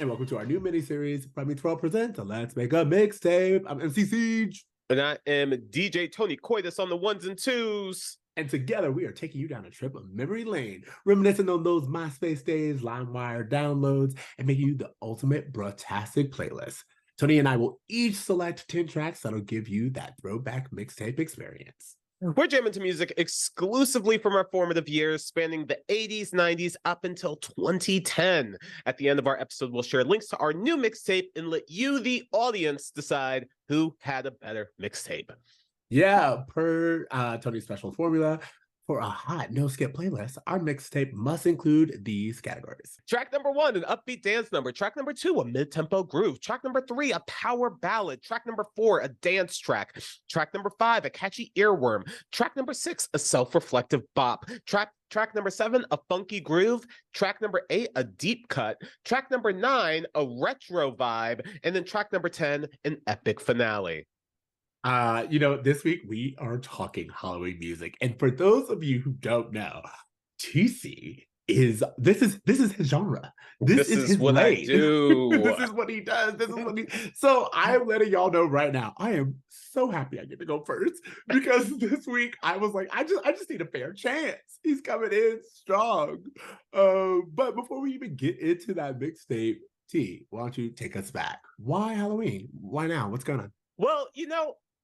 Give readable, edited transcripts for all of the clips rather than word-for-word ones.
and welcome to our new miniseries, Primary 12 presents Let's Make a Mixtape. I'm MC Ceej. And I am DJ Tony Coitus on the ones and twos. And together we are taking you down a trip of memory lane, reminiscing on those MySpace days, LimeWire downloads, and making you the ultimate brutastic playlist. Tony and I will each select 10 tracks that'll give you that throwback mixtape experience. We're jamming to music exclusively from our formative years, spanning the 80s, 90s, up until 2010. At the end of our episode, we'll share links to our new mixtape and let you, the audience, decide who had a better mixtape. Yeah, per Tony's special formula, for a hot no-skip playlist, our mixtape must include these categories. Track number 1, an upbeat dance number. Track number 2, a mid-tempo groove. Track number 3, a power ballad. Track number 4, a dance track. Track number 5, a catchy earworm. Track number 6, a self-reflective bop. Track number 7, a funky groove. Track number 8, a deep cut. Track number 9, a retro vibe. And then track number 10, an epic finale. This week we are talking Halloween music. And for those of you who don't know, TC is his genre. This is his what lane. I do. This is what he does. So I'm letting y'all know right now, I am so happy I get to go first because this week I was like, I just need a fair chance. He's coming in strong. But before we even get into that mixtape, T, why don't you take us back? Why Halloween? Why now? What's going on? Well,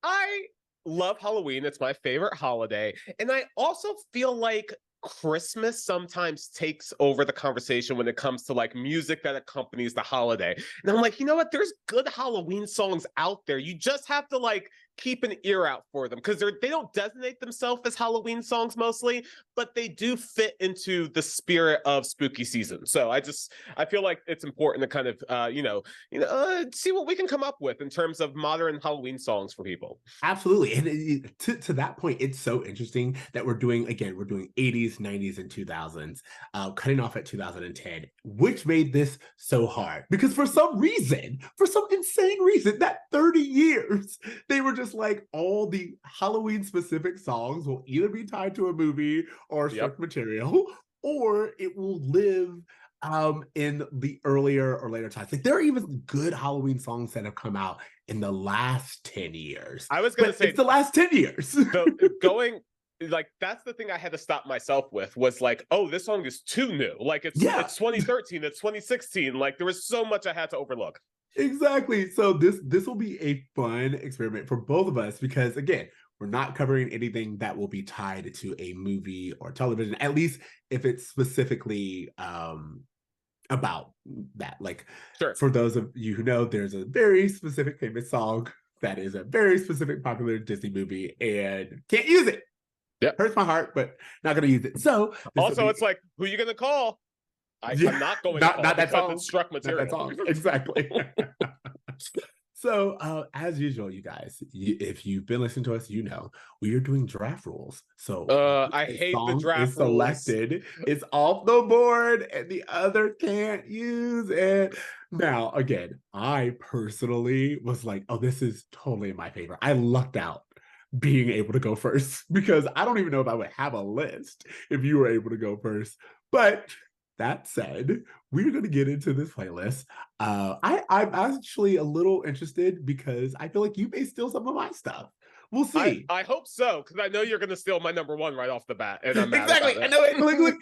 I love Halloween. It's my favorite holiday. And I also feel like Christmas sometimes takes over the conversation when it comes to like music that accompanies the holiday. And I'm like, you know what? There's good Halloween songs out there. You just have to like keep an ear out for them because they don't designate themselves as Halloween songs mostly, but they do fit into the spirit of spooky season. So I feel like it's important to kind of see what we can come up with in terms of modern Halloween songs for people. Absolutely. And to that point, it's so interesting that we're doing 80s, 90s, and 2000s, cutting off at 2010, which made this so hard because for some insane reason, that 30 years, they were just like all the Halloween specific songs will either be tied to a movie or script material, or it will live in the earlier or later times. Like there are even good Halloween songs that have come out in the last 10 years. I was going to say it's the last 10 years. That's the thing I had to stop myself with was like, oh, this song is too new. Like it's 2013, it's 2016. Like there was so much I had to overlook. Exactly. So this will be a fun experiment for both of us because again, we're not covering anything that will be tied to a movie or television, at least if it's specifically about that. Like for those of you who know, there's a very specific famous song that is a very specific popular Disney movie and can't use it. Yeah. Hurts my heart, but not gonna use it. So also it's like, who are you gonna call? I'm not going to call not that song. It's struck material. Not that song. Exactly. So, as usual, you guys, if you've been listening to us, we are doing draft rules. So, I hate the draft selected, rules. It's off the board, and the other can't use it. Now, again, I personally was like, oh, this is totally my favorite. I lucked out being able to go first because I don't even know if I would have a list if you were able to go first. But that said, we're going to get into this playlist. I'm actually a little interested because I feel like you may steal some of my stuff. We'll see. I hope so, because I know you're going to steal my number 1 right off the bat. And I'm mad exactly. About it. I know it.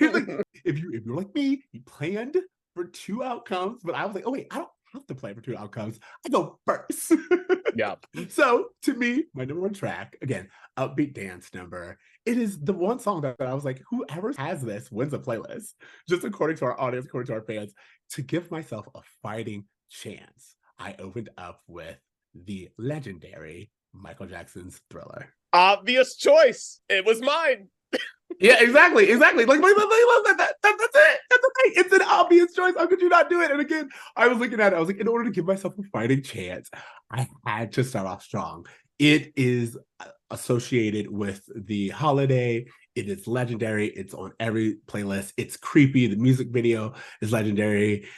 If you're like me, you planned for 2 outcomes, but I was like, oh wait, I don't have to plan for 2 outcomes. I go first. Yeah. So to me, my number 1 track, again, upbeat dance number. It is the one song that I was like, whoever has this wins a playlist. Just according to our audience, according to our fans, to give myself a fighting chance, I opened up with the legendary Michael Jackson's Thriller. Obvious choice. It was mine. Yeah, exactly. Like, that's it. That's the thing. It's an obvious choice. How could you not do it? And again, I was looking at it. I was like, in order to give myself a fighting chance, I had to start off strong. It is associated with the holiday. It is legendary. It's on every playlist. It's creepy. The music video is legendary.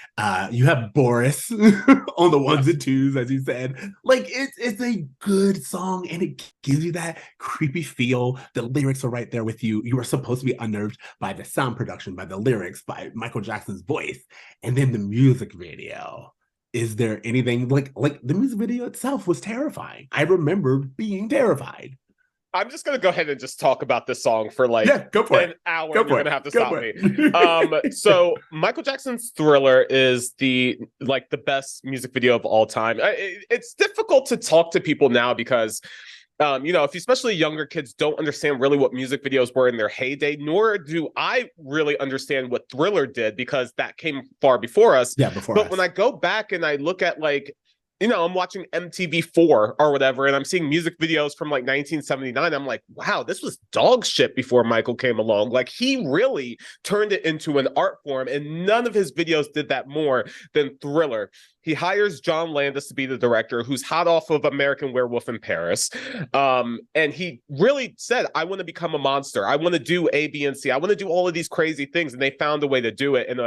You have Boris on the ones and twos, as you said. Like it's a good song, and it gives you that creepy feel. The lyrics are right there with you. You are supposed to be unnerved by the sound production, by the lyrics, by Michael Jackson's voice, and then the music video. Is there anything like the music video itself was terrifying? I remember being terrified. I'm just gonna go ahead and just talk about this song for like go for an hour. You're gonna have to stop me. It. So Michael Jackson's Thriller is the best music video of all time. It's difficult to talk to people now because if especially younger kids don't understand really what music videos were in their heyday, nor do I really understand what Thriller did because that came far before us. Yeah, before us. But when I go back and I look at I'm watching MTV4 or whatever, and I'm seeing music videos from like 1979. I'm like, wow, this was dog shit before Michael came along. Like, he really turned it into an art form, and none of his videos did that more than Thriller. He hires John Landis to be the director, who's hot off of American Werewolf in Paris. And he really said, I want to become a monster. I want to do A, B, and C. I want to do all of these crazy things. And they found a way to do it in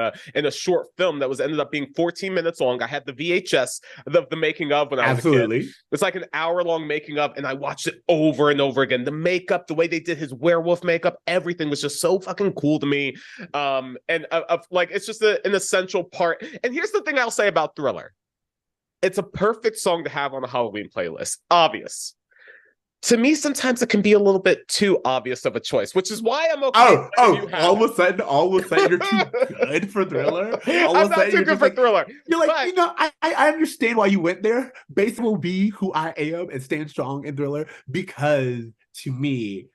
a short film that was ended up being 14 minutes long. I had the VHS of the making of when I was a kid. It's like an hour-long making of, and I watched it over and over again. The makeup, the way they did his werewolf makeup, everything was just so fucking cool to me. It's just an essential part. And here's the thing I'll say about Thriller. It's a perfect song to have on a Halloween playlist. Obvious. To me, sometimes it can be a little bit too obvious of a choice, which is why I'm okay. All of a sudden, you're too good for Thriller. I'm not too good for Thriller. You're like, I understand why you went there. Bass will be who I am and stand strong in Thriller because to me,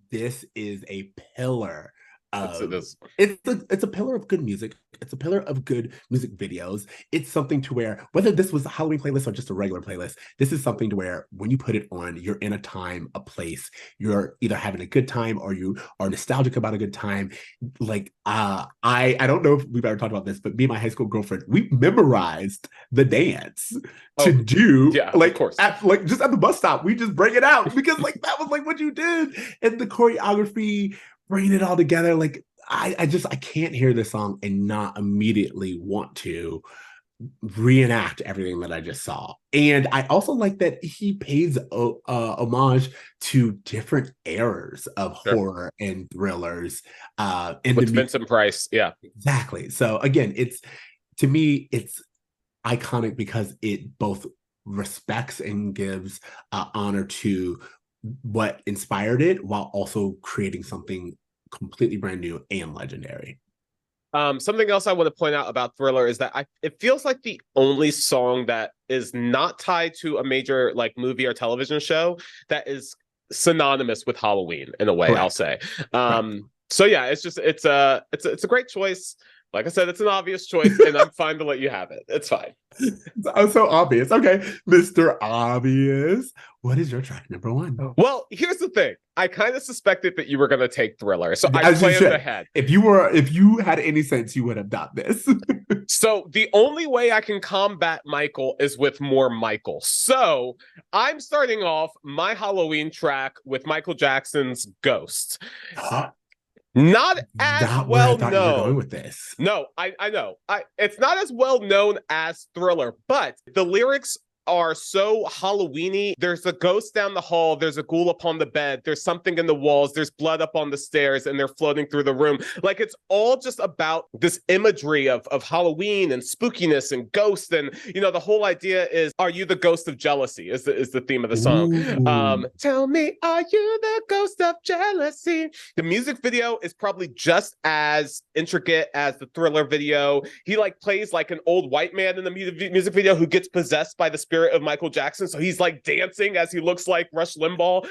this is a pillar. It's a pillar of good music. It's a pillar of good music videos. It's something to where, whether this was a Halloween playlist or just a regular playlist, this is something to where when you put it on, you're in a time, a place, you're either having a good time or you are nostalgic about a good time. Like, I don't know if we've ever talked about this, but me and my high school girlfriend, we memorized the dance to do, of course. Just at the bus stop, we just bring it out because that was what you did. And the choreography, bringing it all together, I can't hear this song and not immediately want to reenact everything that I just saw. And I also like that he pays homage to different eras of horror and thrillers. With Vincent Price, yeah. Exactly. So again, to me, it's iconic because it both respects and gives honor to what inspired it while also creating something completely brand new and legendary. Something else I want to point out about Thriller is that it feels like the only song that is not tied to a major movie or television show that is synonymous with Halloween in a way. Correct. I'll say. So yeah, it's a great choice. Like I said, it's an obvious choice, and I'm fine to let you have it. It's fine. It's so obvious. Okay, Mr. Obvious. What is your track number one? Well, here's the thing. I kind of suspected that you were going to take Thriller, so I planned ahead. If you had any sense, you would have done this. So the only way I can combat Michael is with more Michael. So I'm starting off my Halloween track with Michael Jackson's Ghost. Not as well known. You were going with this. No, I know. It's not as well known as Thriller, but the lyrics are so Halloween-y. There's a ghost down the hall. There's a ghoul upon the bed. There's something in the walls. There's blood up on the stairs, and they're floating through the room. It's all just about this imagery of Halloween and spookiness and ghosts. And, the whole idea is, are you the ghost of jealousy is the theme of the song. Tell me, are you the ghost of jealousy? The music video is probably just as intricate as the Thriller video. He plays like an old white man in the music video who gets possessed by the spirit of Michael Jackson, so he's dancing as he looks like Rush Limbaugh,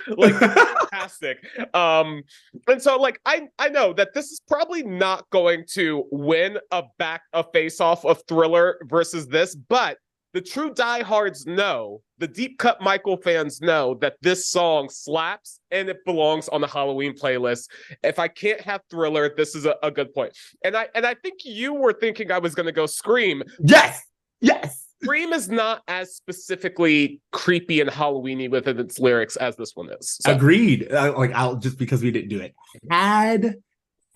fantastic. And so I know that this is probably not going to win a face-off of Thriller versus this, but the true diehards know, the deep cut Michael fans know that this song slaps and it belongs on the Halloween playlist. If I can't have Thriller, this is a good point. And I think you were thinking I was going to go Scream. Yes. Scream is not as specifically creepy and Halloweeny within its lyrics as this one is. So. Agreed. I'll just because we didn't do it.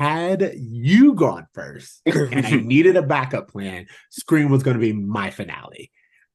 Had you gone first and I needed a backup plan, Scream was going to be my finale.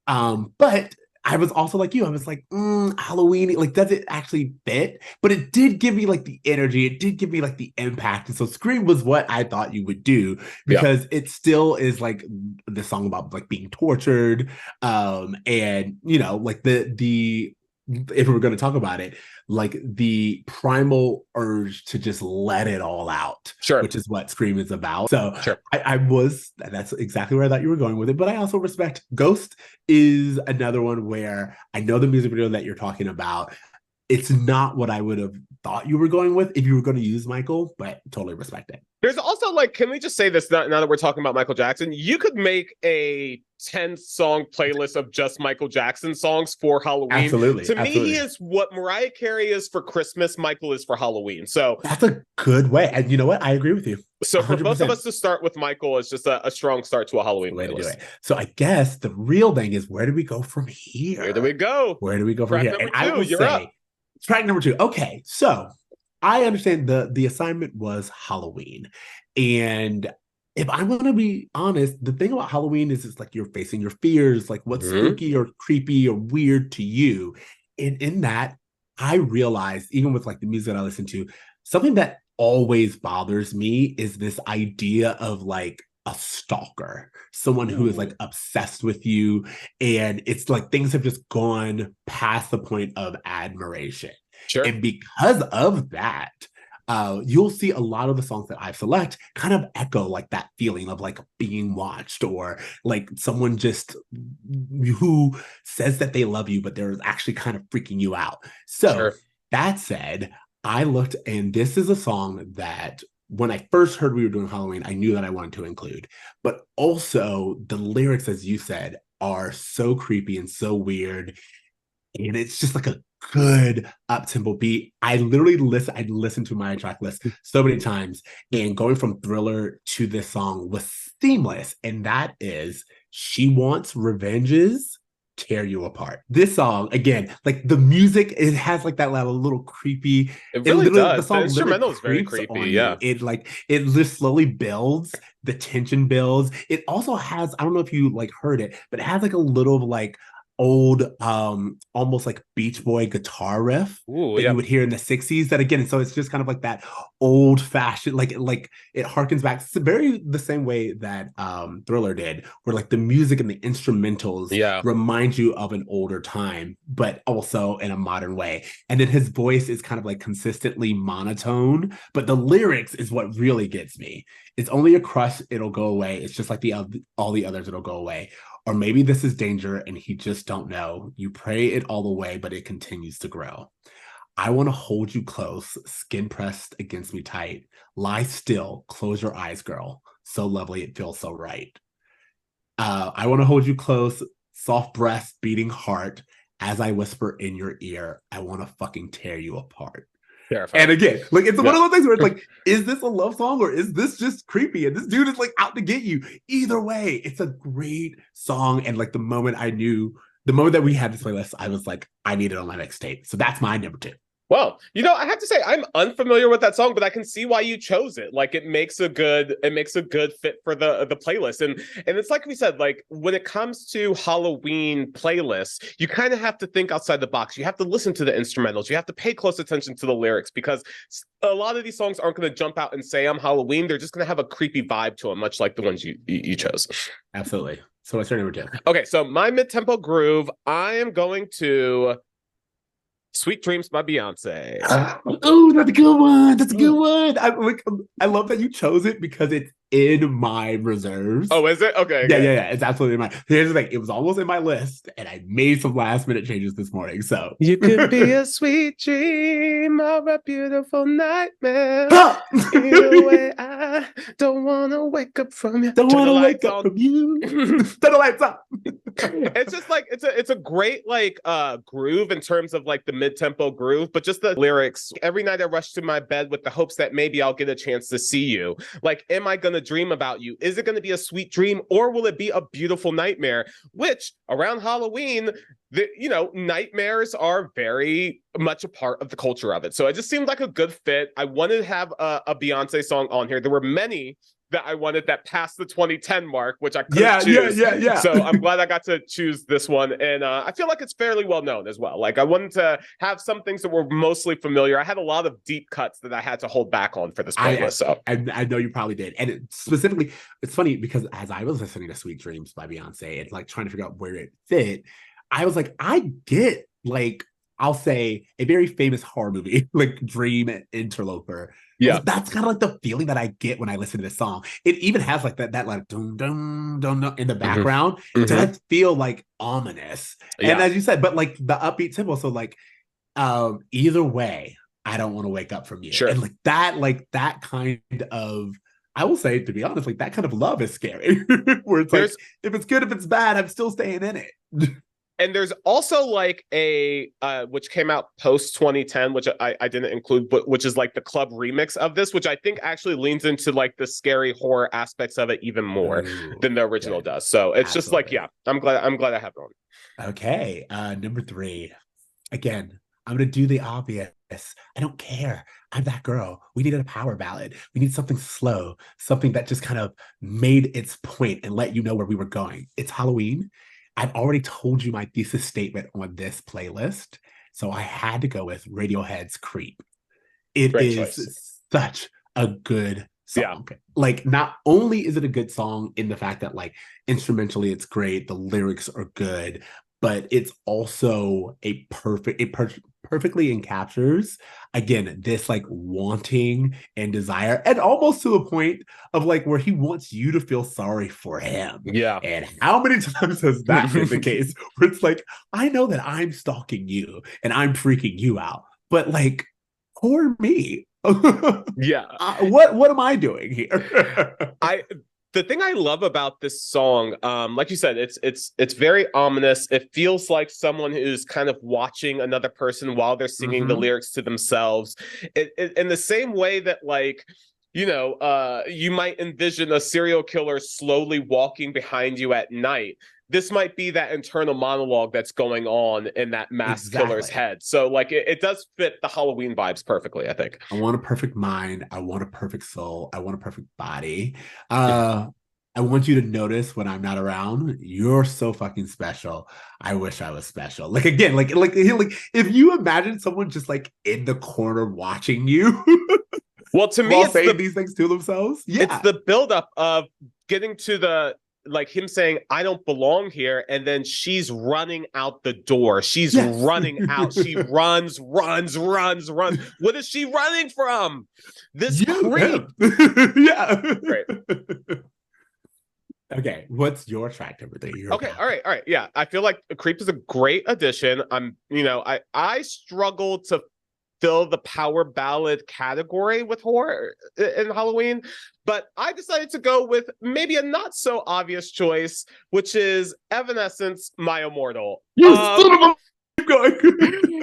But I was also like you. I was like, Halloween, like, does it actually fit? But it did give me like the energy. It did give me like the impact. And so Scream was what I thought you would do because it still is like the song about like being tortured. And you know, like the if we were going to talk about it, like the primal urge to just let it all out, which is what Scream is about. So that's exactly where I thought you were going with it. But I also respect Ghost is another one where I know the music video that you're talking about. It's not what I would have thought you were going with if you were going to use Michael, but totally respect it. There's also like, can we just say this now that we're talking about Michael Jackson? You could make a 10-song playlist of just Michael Jackson songs for Halloween. Absolutely. To me, he is what Mariah Carey is for Christmas, Michael is for Halloween. So that's a good way. And you know what? I agree with you. So 100%. For both of us to start with Michael is just a strong start to a Halloween way playlist. To do it. So I guess the real thing is, where do we go from here? Where do we go? Where do we go from Track here? Number and two, I will say, up. Track number 2. Okay, so I understand the assignment was Halloween. And if I'm going to be honest, the thing about Halloween is it's like you're facing your fears, like what's spooky or creepy or weird to you. And in that, I realized, even with like the music that I listen to, something that always bothers me is this idea of like a stalker, someone who is like obsessed with you. And it's like things have just gone past the point of admiration. And because of that, you'll see a lot of the songs that I select kind of echo like that feeling of like being watched, or like someone just who says that they love you, but they're actually kind of freaking you out. So that said, I looked, and this is a song that when I first heard we were doing Halloween, I knew that I wanted to include, but also the lyrics, as you said, are so creepy and so weird. And it's just like a good up-tempo beat. I listened to my track list so many times, and going from Thriller to this song was seamless. And that is She Wants Revenges, Tear You Apart. This song, again, like the music, it has like that little creepy. It really does. The song instrumental is very creepy. Yeah. It just slowly builds. The tension builds. It also has, I don't know if you like heard it, but it has like a little like old almost like Beach Boy guitar riff that you would hear in the 60s, that again, so it's just kind of like that old fashioned, like it harkens back. It's very the same way that Thriller did, where like the music and the instrumentals remind you of an older time, but also in a modern way. And then his voice is kind of like consistently monotone, but the lyrics is what really gets me. It's only a crush, it'll go away. It's just like all the others, it'll go away. Or maybe this is danger and he just don't know. You pray it all away, but it continues to grow. I want to hold you close, skin pressed against me tight. Lie still, close your eyes, girl. So lovely, it feels so right. I want to hold you close, soft breast, beating heart. As I whisper in your ear, I want to fucking tear you apart. Terrifying. And again, like it's one of those things where it's like, is this a love song or is this just creepy? And this dude is like out to get you. Either way, it's a great song. And like the moment that we had this playlist, I was like, I need it on my mixtape. So that's my number 2. Well, I have to say I'm unfamiliar with that song, but I can see why you chose it. Like it makes a good fit for the playlist. And it's like we said, like when it comes to Halloween playlists, you kind of have to think outside the box. You have to listen to the instrumentals. You have to pay close attention to the lyrics, because a lot of these songs aren't going to jump out and say I'm Halloween. They're just going to have a creepy vibe to them, much like the ones you chose. Absolutely. So what's your number 2? Okay, so my mid-tempo groove, I am going to Sweet Dreams by Beyonce. Oh, that's a good one. That's a good one. I love that you chose it because it's in my reserves. Oh, is it? Okay. Yeah. It's absolutely in my. Here's the thing. It was almost in my list, and I made some last minute changes this morning. So you could be a sweet dream or a beautiful nightmare. Either way, I don't want to wake up from you. Don't want to wake up from you. Turn the lights up. It's just like it's a great like groove in terms of like the mid-tempo groove, but just the lyrics. Every night I rush to my bed with the hopes that maybe I'll get a chance to see you. Like, am I gonna dream about you? Is it gonna be a sweet dream, or will it be a beautiful nightmare? Which around Halloween, nightmares are very much a part of the culture of it. So it just seemed like a good fit. I wanted to have a Beyonce song on here. There were many that I wanted that passed the 2010 mark, which I couldn't choose. Yeah. So I'm glad I got to choose this one. And I feel like it's fairly well known as well. Like, I wanted to have some things that were mostly familiar. I had a lot of deep cuts that I had to hold back on for this playlist. I know you probably did. And specifically, it's funny because as I was listening to Sweet Dreams by Beyonce and like trying to figure out where it fit, I was like, I get like, I'll say a very famous horror movie, like Dream Interloper. Yeah, that's kind of like the feeling that I get when I listen to this song. It even has like that like dum dum dum dum in the background. It does feel like ominous. And as you said, but like the upbeat tempo. So like either way, I don't want to wake up from you. Sure. And like that kind of, I will say, to be honest, like that kind of love is scary. Where it's like, if it's good, if it's bad, I'm still staying in it. And there's also like a which came out post 2010, which I didn't include, but which is like the club remix of this, which I think actually leans into like the scary horror aspects of it even more than the original does. So it's just like, yeah, I'm glad I have it on. Okay, number 3. Again, I'm gonna do the obvious. I don't care. I'm that girl. We needed a power ballad. We need something slow, something that just kind of made its point and let you know where we were going. It's Halloween. I've already told you my thesis statement on this playlist, so I had to go with Radiohead's Creep. It is such a good song. Yeah. Like, not only is it a good song in the fact that like instrumentally it's great, the lyrics are good, but it's also perfectly encaptures, again, this like wanting and desire, and almost to a point of like where he wants you to feel sorry for him. Yeah. And how many times has that been the case where it's like, I know that I'm stalking you and I'm freaking you out, but like, poor me. Yeah. What am I doing here? The thing I love about this song, like you said, it's very ominous. It feels like someone who's kind of watching another person while they're singing the lyrics to themselves. In the same way that, like, you might envision a serial killer slowly walking behind you at night. This might be that internal monologue that's going on in that masked killer's head. So like it does fit the Halloween vibes perfectly, I think. I want a perfect mind. I want a perfect soul. I want a perfect body. I want you to notice when I'm not around, you're so fucking special. I wish I was special. Like, again, like if you imagine someone just like in the corner watching you. Well, to me, it's saying these things to themselves. Yeah. It's the buildup of getting to the, like, him saying, I don't belong here. And then she's running out the door. She's running out. She runs. What is she running from? This creep. Yeah. Great. Okay. What's your track number 3? Okay. All right. Yeah. I feel like Creep is a great addition. I struggle to fill the power ballad category with horror in Halloween, but I decided to go with maybe a not so obvious choice, which is Evanescence, My Immortal. You son of a going.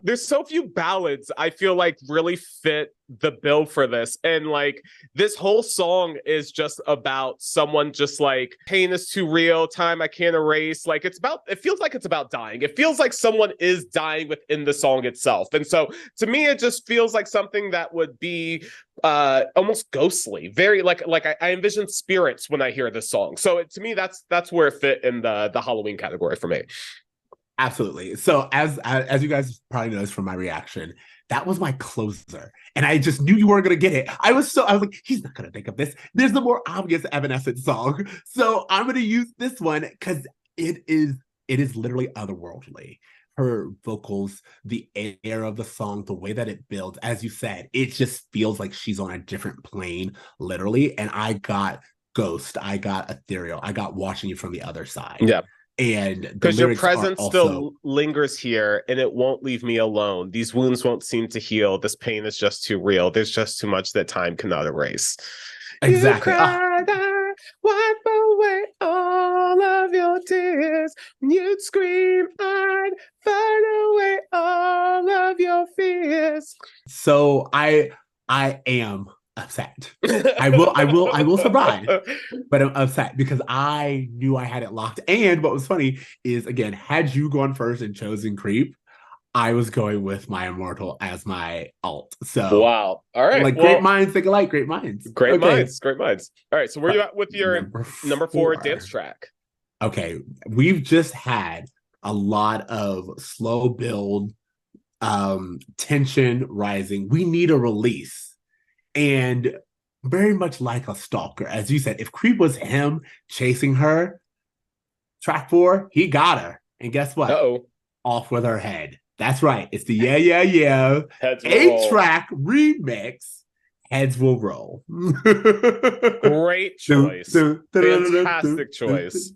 There's so few ballads I feel like really fit the bill for this, and like this whole song is just about someone just like, pain is too real, time I can't erase. Like it feels like it's about dying. It feels like someone is dying within the song itself, and so to me it just feels like something that would be almost ghostly, very like I envision spirits when I hear this song. So to me that's where it fit in the Halloween category for me. Absolutely. So as you guys probably noticed from my reaction, that was my closer. And I just knew you weren't going to get it. I was like, he's not going to think of this. There's the more obvious Evanescence song. So I'm going to use this one because it is literally otherworldly. Her vocals, the air of the song, the way that it builds, as you said, it just feels like she's on a different plane, literally. And I got Ghost, I got Ethereal, I got Watching You from the Other Side. Yeah. And because your presence still lingers here and it won't leave me alone. These wounds won't seem to heal. This pain is just too real. There's just too much that time cannot erase. Exactly. You cried, wipe away all of your tears. You'd scream, I'd fight away all of your fears. So I am upset. I will survive, but I'm upset because I knew I had it locked. And what was funny is, again, had you gone first and chosen Creep, I was going with My Immortal as my alt. So wow. All right. like, well, great minds think alike, great minds. Great Okay. minds. Great minds. All right. So where are you at with your number four dance track? Okay. We've just had a lot of slow build, tension rising. We need a release. And very much like a stalker, as you said, if Creep was him chasing her, track 4, he got her. And guess what? Uh-oh. Off with her head. That's right. It's the Yeah, Yeah, Yeah. Heads will 8-track remix. Heads will roll. Great choice. Fantastic choice.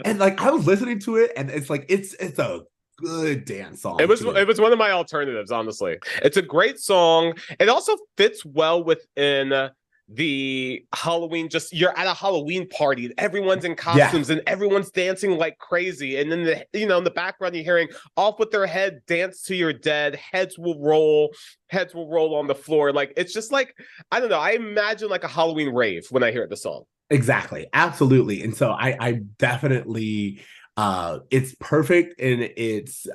And like, I was listening to it, and it's like it's a good dance song. It was one of my alternatives, honestly. It's a great song. It also fits well within the Halloween, just you're at a Halloween party, everyone's in costumes and everyone's dancing like crazy. And then in the background, you're hearing Off with Their Head, Dance to Your Dead, heads will roll on the floor. Like, it's just like, I don't know. I imagine like a Halloween rave when I hear the song. Exactly. Absolutely. And so I definitely, it's perfect in its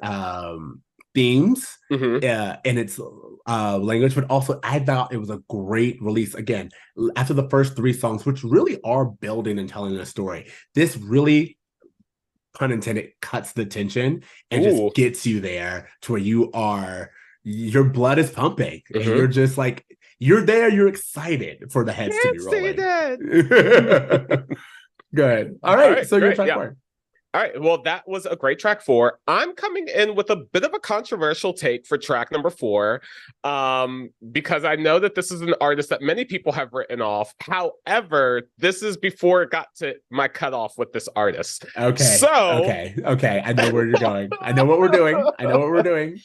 themes and its language, but also I thought it was a great release. Again, after the first 3 songs, which really are building and telling a story, this really, pun intended, cuts the tension and just gets you there to where your blood is pumping and you're just like, you're there, you're excited for the heads to be rolling. Good. All right, so your track 4. All right, well, that was a great track 4. I'm coming in with a bit of a controversial take for track number 4, because I know that this is an artist that many people have written off. However, this is before it got to my cutoff with this artist. Okay. So okay. I know where you're going. I know what we're doing.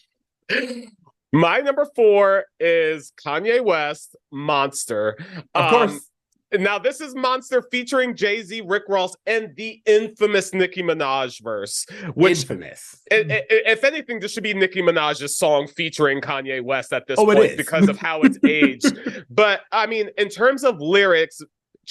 My number 4 is Kanye West, Monster. Of course. Now, this is Monster featuring Jay-Z, Rick Ross, and the infamous Nicki Minaj verse. Infamous. If anything, this should be Nicki Minaj's song featuring Kanye West at this point because of how it's aged. But, I mean, in terms of lyrics,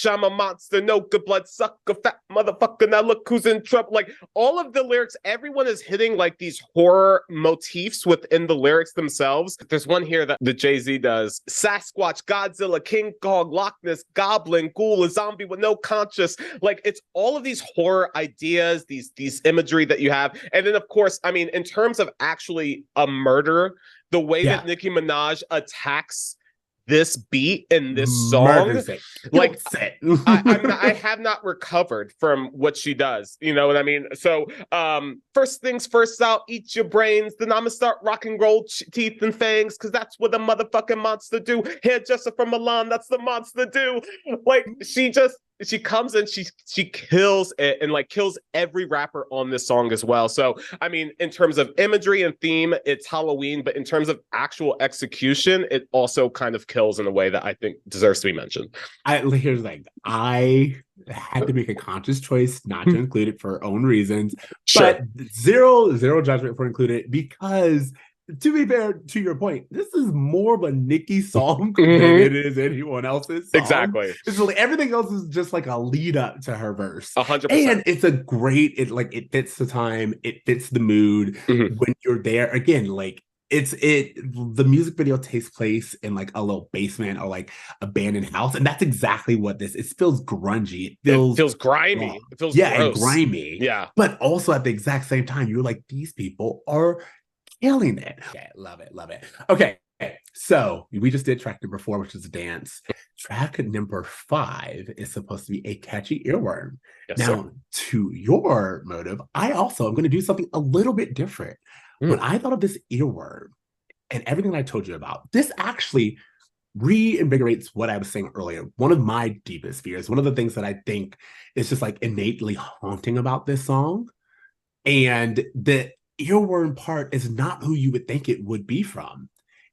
I'm a monster, no good blood sucker, fat motherfucker, now look who's in trouble. Like, all of the lyrics, everyone is hitting like these horror motifs within the lyrics themselves. There's one here that the Jay-Z does. Sasquatch, Godzilla, King Kong, Loch Ness, Goblin, Ghoul, a zombie with no conscience. Like, it's all of these horror ideas, these imagery that you have. And then, of course, I mean, in terms of actually a murder, the way that Nicki Minaj attacks this beat in this song, like I have not recovered from what she does. You know what I mean? So first things first, I'll eat your brains, then I'ma start rock and roll teeth and fangs, because that's what a motherfucking monster do. Hairdresser from Milan, that's the monster do. Like, she comes and she kills it, and like kills every rapper on this song as well. So I mean, in terms of imagery and theme, it's Halloween, but in terms of actual execution, it also kind of kills in a way that I think deserves to be mentioned. Here's the thing. I had to make a conscious choice not to include it for own reasons, but zero judgment for including it, because to be fair, to your point, this is more of a Nicki song than it is anyone else's song. Exactly. It's like everything else is just like a lead up to her verse. 100%. And it's a great, it fits the time, it fits the mood when you're there. Again, like the music video takes place in like a little basement or like abandoned house, and that's exactly what this. It feels grungy. It feels grimy. Wrong. It feels gross. And grimy. Yeah. But also at the exact same time, you're like, these people are killing it. Okay, love it. Okay, so we just did track number 4, which is a dance. Track number 5 is supposed to be a catchy earworm. Yes, now, to your motive, I also am going to do something a little bit different. When I thought of this earworm and everything I told you about, this actually reinvigorates what I was saying earlier. One of my deepest fears, one of the things that I think is just like innately haunting about this song, and the earworm part is not who you would think it would be from.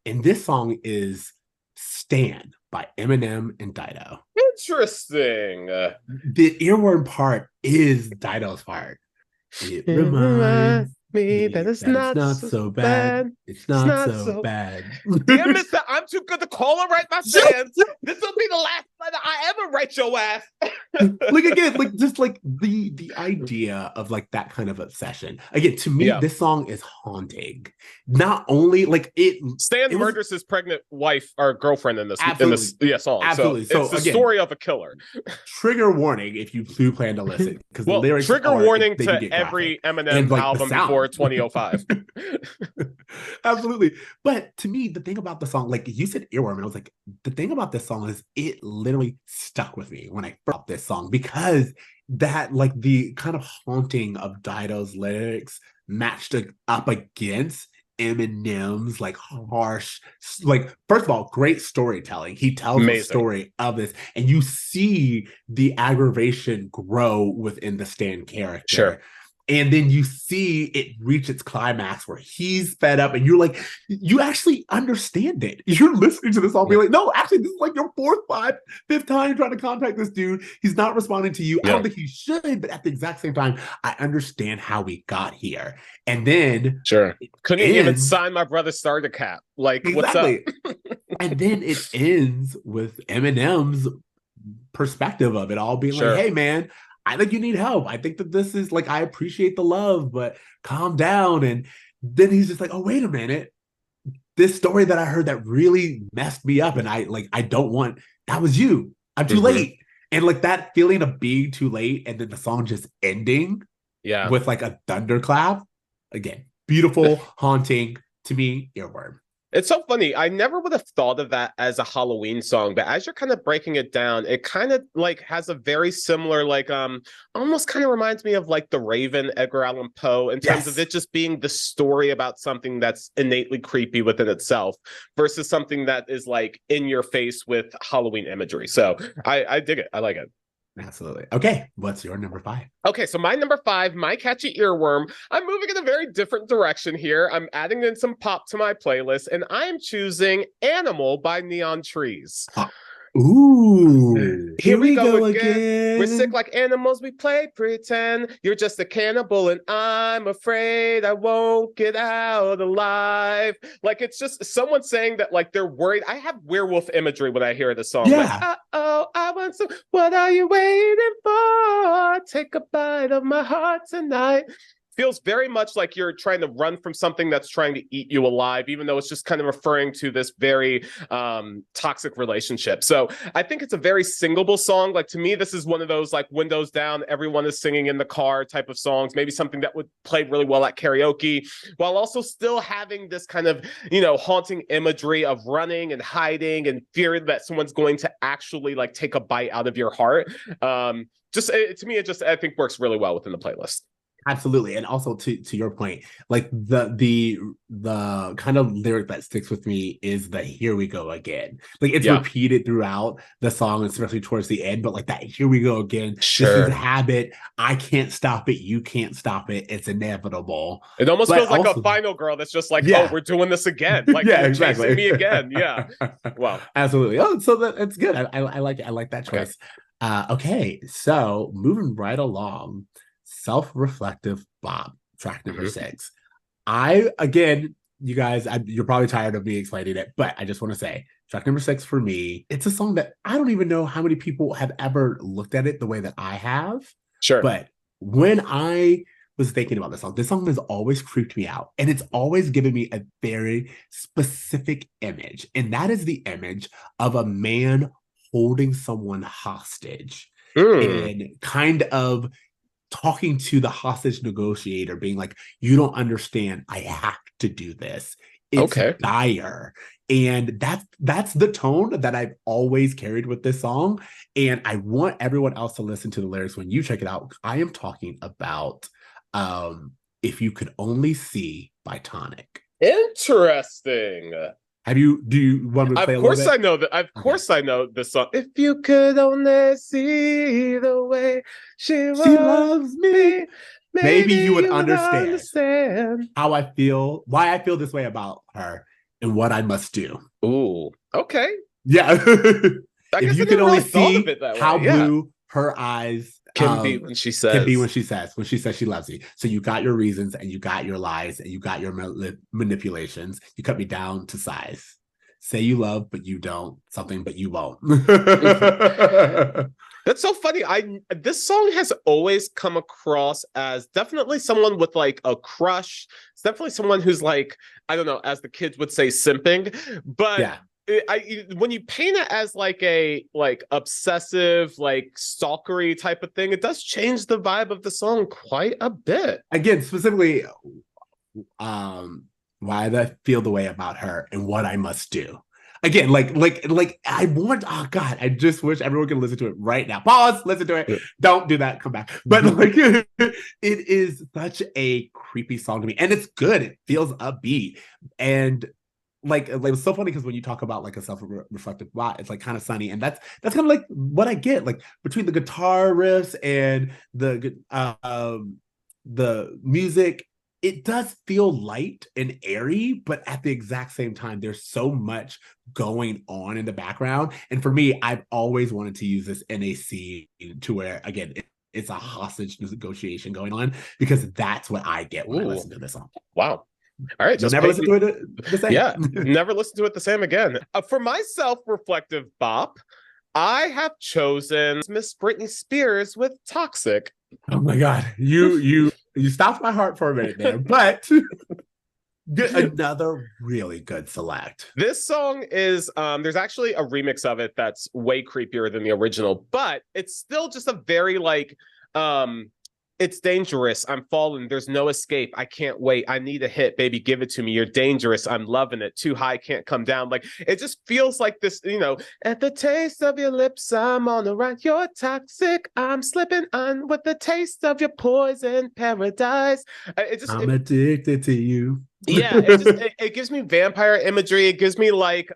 And this song is Stan by Eminem and Dido. Interesting. The earworm part is Dido's part. It It reminds reminds me that me it's that it's not not so so bad. bad. It's It's not not so so. bad. Dear Mister, I'm too good to call and write my fans. This will be the last letter I ever write your ass. Like again, like just like the idea of like that kind of obsession. Again, to me, Yeah. this song is haunting. Not only like Stan it was murders his pregnant wife or girlfriend in absolutely this song. So absolutely. it's So the again, story of a killer. trigger warning if you do plan to listen, because the Well, lyrics trigger are warning they do to get graphic. every Eminem And like the album before sound. 2005. Absolutely. But to me, the thing about the song, like you said earworm, and I was like, the thing about this song is it literally stuck with me when I first this song, because that like the kind of haunting of Dido's lyrics matched up against Eminem's like harsh, like first of all, great storytelling. He tells a Amazing. story of this, and you see the aggravation grow within the Stan character. Sure. And then you see it reach its climax where he's fed up, and you're like, you actually understand it. You're listening to this all, being like, no, actually, this is like your fifth time trying to contact this dude. He's not responding to you. I don't think he should, but at the exact same time, I understand how we got here. And then sure, couldn't even sign my brother's starter cap. Like, exactly. What's up? And then it ends with Eminem's perspective of it all being like, hey, man, I think you need help. I think that this is like, I appreciate the love, but calm down. And then he's just like, oh, wait a minute. This story that I heard that really messed me up. And I don't want, that was you. I'm too late. And like that feeling of being too late. And then the song just ending with like a thunderclap. Again, beautiful, haunting, to me, earworm. It's so funny. I never would have thought of that as a Halloween song, but as you're kind of breaking it down, it kind of like has a very similar, like almost kind of reminds me of like The Raven, Edgar Allan Poe, in terms of it just being the story about something that's innately creepy within itself versus something that is like in your face with Halloween imagery. So I dig it. I like it. Absolutely. Okay, what's your number 5? Okay, so my number 5, My Catchy Earworm. I'm moving in a very different direction here. I'm adding in some pop to my playlist, and I'm choosing Animal by Neon Trees. Ooh, here we go again. We're sick like animals, we play pretend. You're just a cannibal, and I'm afraid I won't get out alive. Like, it's just someone saying that, like, they're worried. I have werewolf imagery when I hear the song. Yeah. Like, uh-oh, I want some. What are you waiting for? Take a bite of my heart tonight. Feels very much like you're trying to run from something that's trying to eat you alive, even though it's just kind of referring to this very toxic relationship. So I think it's a very singable song. Like, to me, this is one of those like windows down, everyone is singing in the car type of songs, maybe something that would play really well at karaoke, while also still having this kind of, you know, haunting imagery of running and hiding and fearing that someone's going to actually like take a bite out of your heart. To me, it just, I think, works really well within the playlist. Absolutely. And also to your point, like the kind of lyric that sticks with me is the here we go again. Like, it's repeated throughout the song, especially towards the end, but like that here we go again. This is a habit. I can't stop it. You can't stop it. It's inevitable. It almost feels like a final girl that's just like, oh, we're doing this again. Like, you're chasing me again. Yeah. Wow. Absolutely. Oh, so that's good. I like it. I like that choice. Okay. So moving right along. Self-reflective bop, track number 6. Again, you guys, you're probably tired of me explaining it, but I just want to say, track number 6 for me, it's a song that I don't even know how many people have ever looked at it the way that I have. Sure. But when I was thinking about this song has always creeped me out, and it's always given me a very specific image, and that is the image of a man holding someone hostage and kind of talking to the hostage negotiator, being like, you don't understand, I have to do this. It's dire. And that's the tone that I've always carried with this song. And I want everyone else to listen to the lyrics when you check it out. I am talking about If You Could Only See by Tonic. Interesting. Do you want me to play a little bit? I know that. Of course I know the song. If you could only see the way she loves me, maybe you would understand how I feel, why I feel this way about her, and what I must do. Ooh, okay. Yeah. If you could only see how blue her eyes Can be when she Can be says. when she says she loves you. So you got your reasons and you got your lies and you got your manipulations. You cut me down to size. Say you love, but you don't. Something, but you won't. That's so funny. This song has always come across as definitely someone with like a crush. It's definitely someone who's like, I don't know, as the kids would say, simping. But yeah. When you paint it as like a like obsessive, like stalkery type of thing, it does change the vibe of the song quite a bit. Again, specifically, why I feel the way about her and what I must do. Again, like I want. Oh God, I just wish everyone could listen to it right now. Pause, listen to it. Yeah. Don't do that. Come back. But like, it is such a creepy song to me, and it's good. It feels upbeat, and like it's so funny because when you talk about like a self-reflective plot, it's like kind of sunny, and that's kind of like what I get. Like between the guitar riffs and the music, it does feel light and airy, but at the exact same time, there's so much going on in the background. And for me, I've always wanted to use this in a scene to where, again, it's a hostage negotiation going on, because that's what I get when I listen to this song. Wow. All right. You'll never listen to it the same. Yeah, never listen to it the same again. For my self-reflective bop, I have chosen Miss Britney Spears with Toxic. Oh my God. You stopped my heart for a minute there, but another really good select. This song is there's actually a remix of it that's way creepier than the original, but it's still just a very like it's dangerous. I'm falling. There's no escape. I can't wait. I need a hit. Baby, give it to me. You're dangerous. I'm loving it. Too high, can't come down. Like, it just feels like this, you know, at the taste of your lips, I'm on the run. You're toxic. I'm slipping on with the taste of your poison paradise. I'm addicted to you. Yeah, it gives me vampire imagery. It gives me like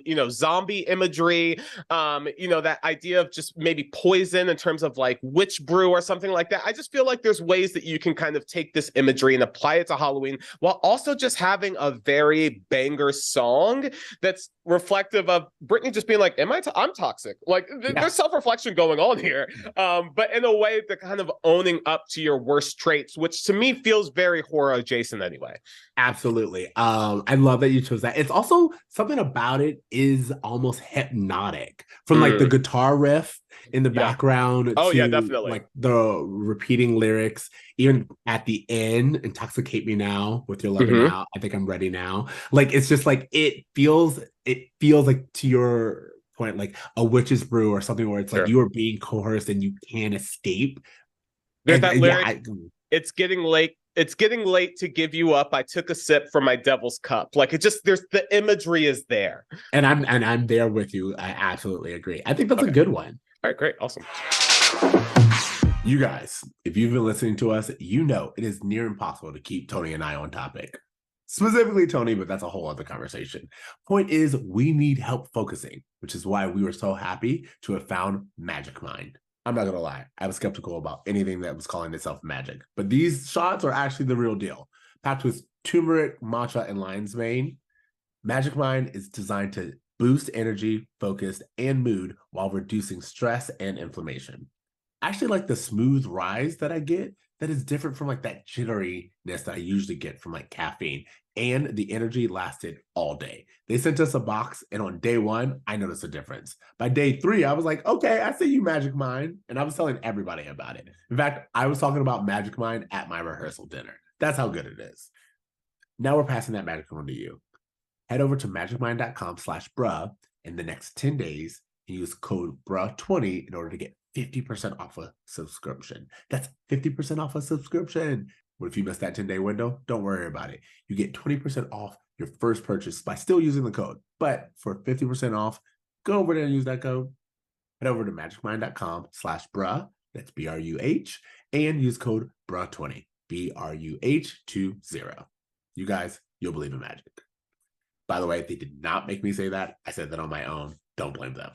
you know, zombie imagery. You know, that idea of just maybe poison in terms of like witch brew or something like that. I just feel like there's ways that you can kind of take this imagery and apply it to Halloween while also just having a very banger song that's reflective of Britney just being like, I'm toxic. Like there's self-reflection going on here. But in a way that kind of owning up to your worst traits, which to me feels very horror adjacent anyway. Absolutely. I love that you chose that. It's also something about it is almost hypnotic, from like the guitar riff in the background to definitely like the repeating lyrics, even at the end, intoxicate me now with your loving now. I think I'm ready now. Like it's just like it feels like, to your point, like a witch's brew or something where it's like you are being coerced and you can't escape. There's that lyric, it's getting late. It's getting late to give you up. I took a sip from my devil's cup. Like it just, there's the imagery is there. And I'm there with you. I absolutely agree. I think that's a good one. All right, great. Awesome. You guys, if you've been listening to us, you know it is near impossible to keep Tony and I on topic. Specifically Tony, but that's a whole other conversation. Point is, we need help focusing, which is why we were so happy to have found Magic Mind. I'm not going to lie. I was skeptical about anything that was calling itself magic. But these shots are actually the real deal. Packed with turmeric, matcha, and lion's mane, Magic Mind is designed to boost energy, focus, and mood while reducing stress and inflammation. I actually like the smooth rise that I get that is different from like that jitteriness that I usually get from like caffeine. And the energy lasted all day. They sent us a box, and on day one, I noticed a difference. By day 3, I was like, okay, I see you, Magic Mind. And I was telling everybody about it. In fact, I was talking about Magic Mind at my rehearsal dinner. That's how good it is. Now we're passing that magic on to you. Head over to magicmind.com/bruh in the next 10 days and use code bruh20 in order to get 50% off a subscription. That's 50% off a subscription. What if you missed that 10-day window? Don't worry about it. You get 20% off your first purchase by still using the code. But for 50% off, go over there and use that code. Head over to magicmind.com/bruh, that's BRUH, and use code bruh20, BRUH20. You guys, you'll believe in magic. By the way, they did not make me say that. I said that on my own. Don't blame them.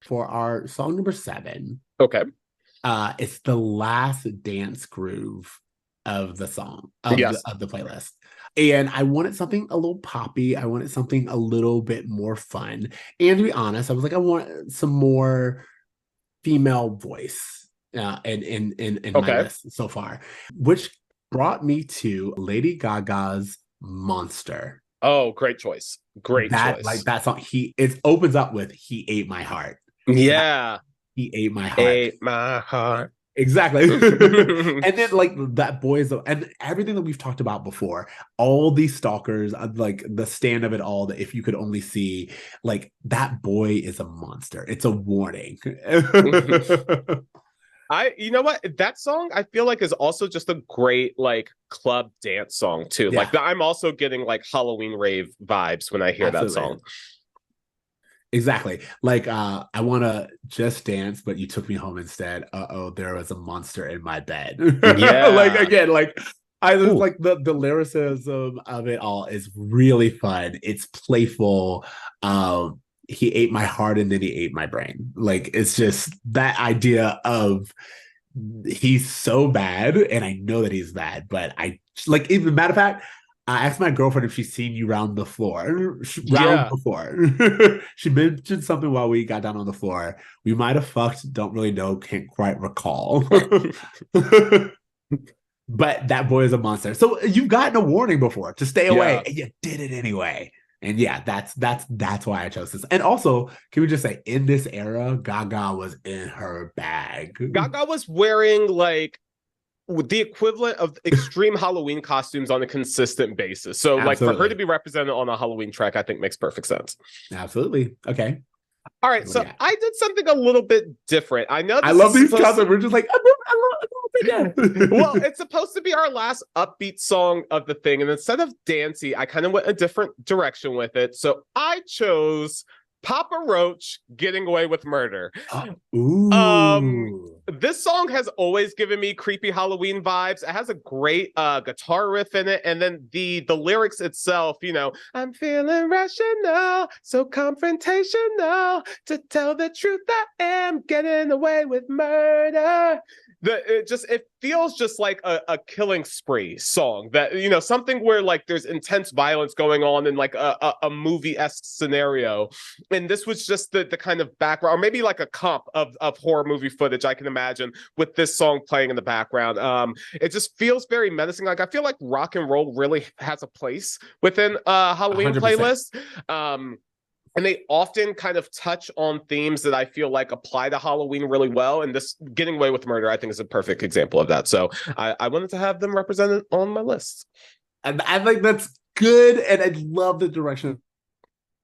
For our song number 7. Okay. It's the last dance groove of the song, of the playlist. And I wanted something a little poppy. I wanted something a little bit more fun. And to be honest, I was like, I want some more female voice in my Okay. list so far, which brought me to Lady Gaga's Monster. Oh, great choice. Great choice. That song, it opens up with "He Ate My Heart." That Yeah. He Ate My Heart. Ate my heart. Exactly. And then like that boy is and everything that we've talked about before, all these stalkers, like the stand of it all, that if you could only see, like that boy is a monster. It's a warning. You know what? That song I feel like is also just a great like club dance song too. Yeah, Like I'm also getting like Halloween rave vibes when I hear that absolutely. song. Exactly. Like I want to just dance, but you took me home instead. Uh-oh, there was a monster in my bed. Like Yeah. again, like I just Ooh. like the lyricism of it all is really fun. It's playful. He ate my heart and then he ate my brain. Like it's just that idea of he's so bad and I know that he's bad, but I like even matter of fact, I asked my girlfriend if she's seen you round the floor. Round Yeah. before. She mentioned something while we got down on the floor. We might have fucked, don't really know, can't quite recall. But that boy is a monster. So you've gotten a warning before to stay away, Yeah. and you did it anyway. And yeah, that's why I chose this. And also, can we just say, in this era, Gaga was in her bag. Gaga was wearing like the equivalent of extreme Halloween costumes on a consistent basis. So, like, for her to Absolutely, be represented on a Halloween track, I think makes perfect sense. absolutely. Okay, All right, what do so you got? I did something a little bit different. I know I this love is these supposed cuts, to. and we're just like, I love Well, it. it's supposed to be our last upbeat song of the thing, and instead of dancey, I kind of went a different direction with it. So I chose Papa Roach, "Getting Away with Murder." Um, Ooh. this song has always given me creepy Halloween vibes. It has a great guitar riff in it, and then the lyrics itself, I'm feeling rational, so confrontational. To tell the truth, I am getting away with murder. It feels just like a killing spree song, that something where like there's intense violence going on in like a movie-esque scenario, and this was just the kind of background, or maybe like a comp of horror movie footage I can imagine with this song playing in the background. It just feels very menacing. Like I feel like rock and roll really has a place within Halloween 100%. playlist. And they often kind of touch on themes that I feel like apply to Halloween really well. And this "Getting Away with Murder," I think, is a perfect example of that. So I wanted to have them represented on my list. And I think that's good. And I love the direction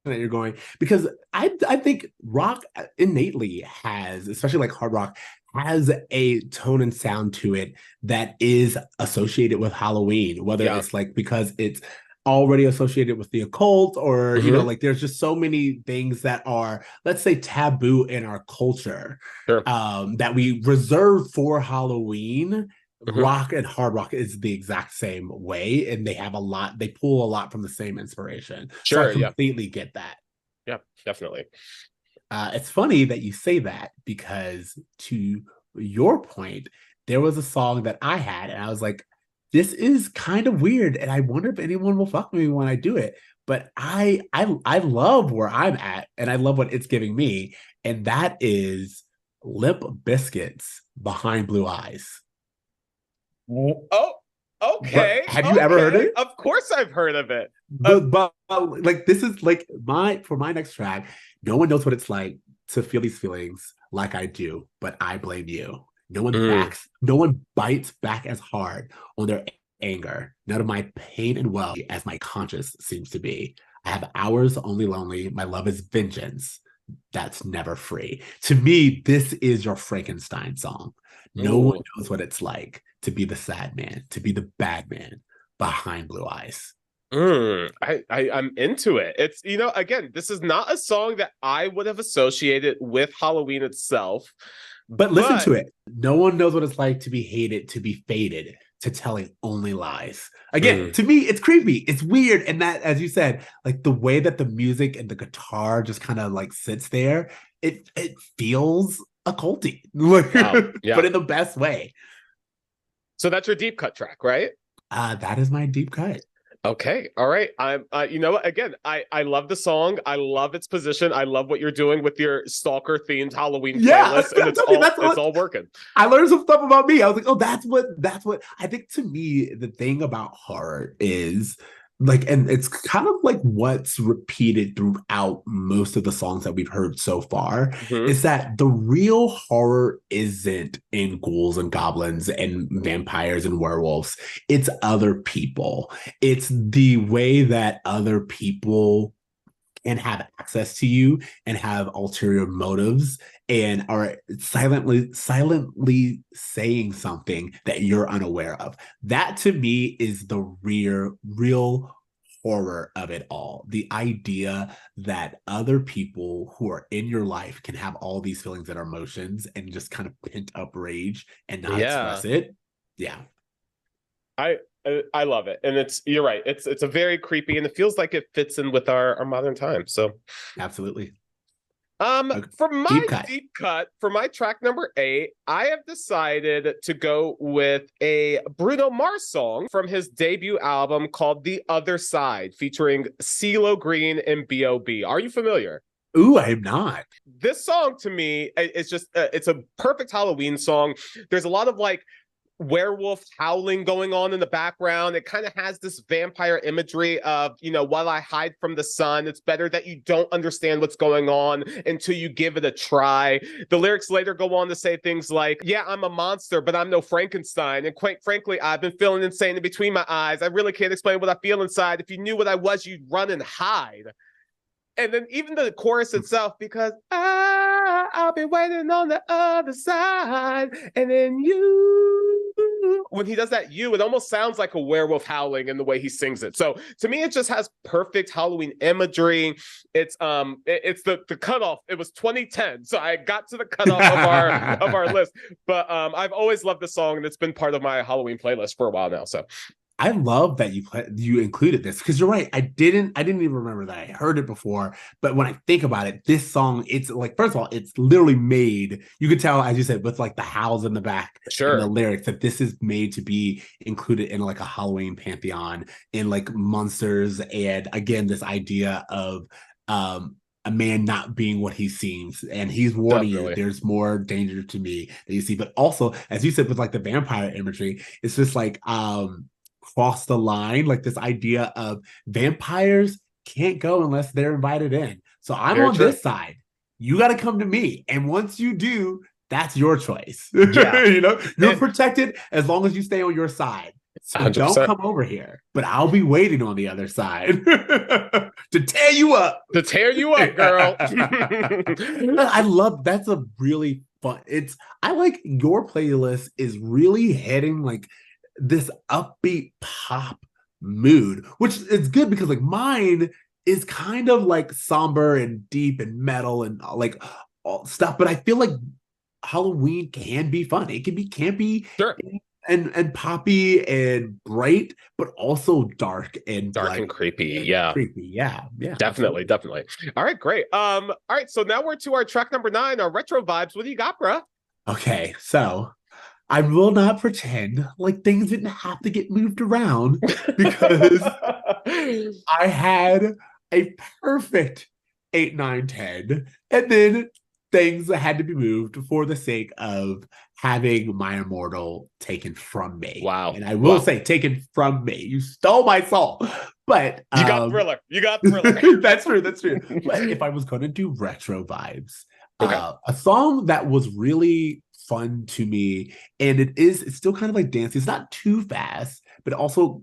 that you're going, because I think rock innately has, especially like hard rock, has a tone and sound to it that is associated with Halloween, whether Yeah. it's like because it's already associated with the occult, or Mm-hmm. like there's just so many things that are, let's say, taboo in our culture, Sure. that we reserve for Halloween. Mm-hmm. Rock and hard rock is the exact same way, and they pull a lot from the same inspiration, so I Sure. Yeah. completely get that. Yeah. Definitely. It's funny that you say that, because to your point, there was a song that I had and I was like, this is kind of weird and I wonder if anyone will fuck with me when I do it. But I love where I'm at and I love what it's giving me, and that is Limp Biscuits, Behind Blue Eyes. Oh, What, okay. have you ever heard Okay. it? Of course I've heard of it. But like this is like my next track. No one knows what it's like to feel these feelings like I do, but I blame you. Mm. No one bites back as hard on their anger. None of my pain and well as my conscience seems to be. I have hours only lonely. My love is vengeance. That's never free. To me, this is your Frankenstein song. No one Ooh. knows what it's like to be the sad man, to be the bad man behind blue eyes. I'm into it. It's, again, this is not a song that I would have associated with Halloween itself, But listen but to it. No one knows what it's like to be hated, to be faded, to telling only lies. Again, mm, to me, it's creepy. It's weird. And that, as you said, like the way that the music and the guitar just kind of like sits there, it feels occulty, wow. but Yeah. in the best way. So that's your deep cut track, right? That is my deep cut. Okay, all right. I'm you know what? Again, I love the song. I love its position. I love what you're doing with your stalker themed Halloween Yeah, playlist, and it's tell me it's all working. I learned some stuff about me. I was like, oh, that's what I think. To me, the thing about horror is like, and it's kind of like what's repeated throughout most of the songs that we've heard so far, Mhm. is that the real horror isn't in ghouls and goblins and vampires and werewolves. It's other people. It's the way that other people and have access to you and have ulterior motives and are silently saying something that you're unaware of. That to me is the real horror of it all. The idea that other people who are in your life can have all these feelings and emotions and just kind of pent up rage and not Yeah. express it. Yeah, I I love it. And you're right. It's a very creepy and it feels like it fits in with our modern times. So absolutely. Okay. for my Deep cut. deep cut, for my track number 8, I have decided to go with a Bruno Mars song from his debut album called The Other Side, featuring CeeLo Green and B.O.B. Are you familiar? Ooh, I am not. This song to me it's just it's a perfect Halloween song. There's a lot of like werewolf howling going on in the background. It kind of has this vampire imagery of, while I hide from the sun, it's better that you don't understand what's going on until you give it a try. The lyrics later go on to say things like, yeah, I'm a monster, but I'm no Frankenstein. And quite frankly, I've been feeling insane in between my eyes. I really can't explain what I feel inside. If you knew what I was, you'd run and hide. And then even the chorus itself, because I'll be waiting on the other side, and then when he does that it almost sounds like a werewolf howling in the way he sings it. So to me, it just has perfect Halloween imagery. It's the cutoff. It was 2010, so I got to the cutoff of our list. But I've always loved the song, and it's been part of my Halloween playlist for a while now. So I love that you included this because you're right. I didn't even remember that. I heard it before, but when I think about it, this song, it's like, first of all, it's literally made. You could tell, as you said, with like the howls in the back and the sure. lyrics, that this is made to be included in like a Halloween pantheon in like monsters, and again, this idea of a man not being what he seems, and he's warning you, Definitely. there's more danger to me that you see. But also, as you said, with like the vampire imagery, it's just like cross the line, like this idea of vampires can't go unless they're invited in. So I'm Very on true. this side. You got to come to me. And once you do, that's your choice. Yeah. You're And protected as long as you stay on your side. So don't 100%. come over here, but I'll be waiting on the other side to tear you up. To tear you up, girl. I love that's a really fun. I like your playlist is really heading like this upbeat pop mood, which is good because like mine is kind of like somber and deep and metal and like all stuff. But I feel like Halloween can be fun. It can be campy Sure. and poppy and bright, but also dark and Dark and bloody creepy. and Yeah. creepy. Yeah, yeah, Definitely, absolutely. definitely. All right, great. All right, so now we're to our track number 9, our retro vibes. What do you got, bruh? Okay, so I will not pretend like things didn't have to get moved around because I had a perfect 8, 9, 10, and then things that had to be moved for the sake of having my immortal taken from me. Wow. And I will Wow. say, taken from me. You stole my soul. But You got Thriller. You got Thriller. that's true. That's true. But if I was going to do retro vibes, Okay. a song that was really fun to me, and it's still kind of like dancing. It's not too fast, but also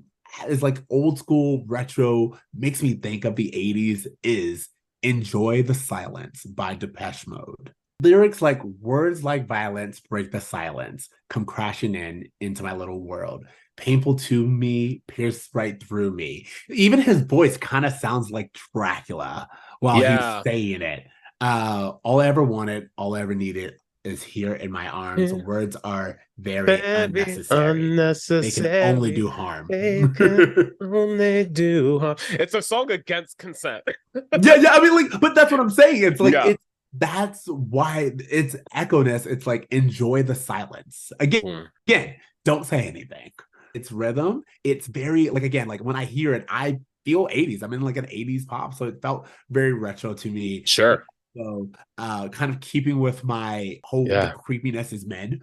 is like old school retro, makes me think of the 80s, is Enjoy the Silence by Depeche Mode. Lyrics like words like violence break the silence, come crashing into my little world. Painful to me, pierce right through me. Even his voice kind of sounds like Dracula while he's Yeah. saying it. All I ever wanted, all I ever needed is here in my arms. Yeah. Words are very Very unnecessary. They can only unnecessary. do harm. They can only do harm. It's a song against consent. Yeah. I mean, like, but that's what I'm saying. It's like Yeah. that's why it's echo-ness. It's like enjoy the silence. Mm. Again, don't say anything. its rhythm, it's very like, again, like when I hear it, I feel 80s. I'm in like an 80s pop, so it felt very retro to me. Sure. So kind of keeping with my whole the Yeah. creepiness is men.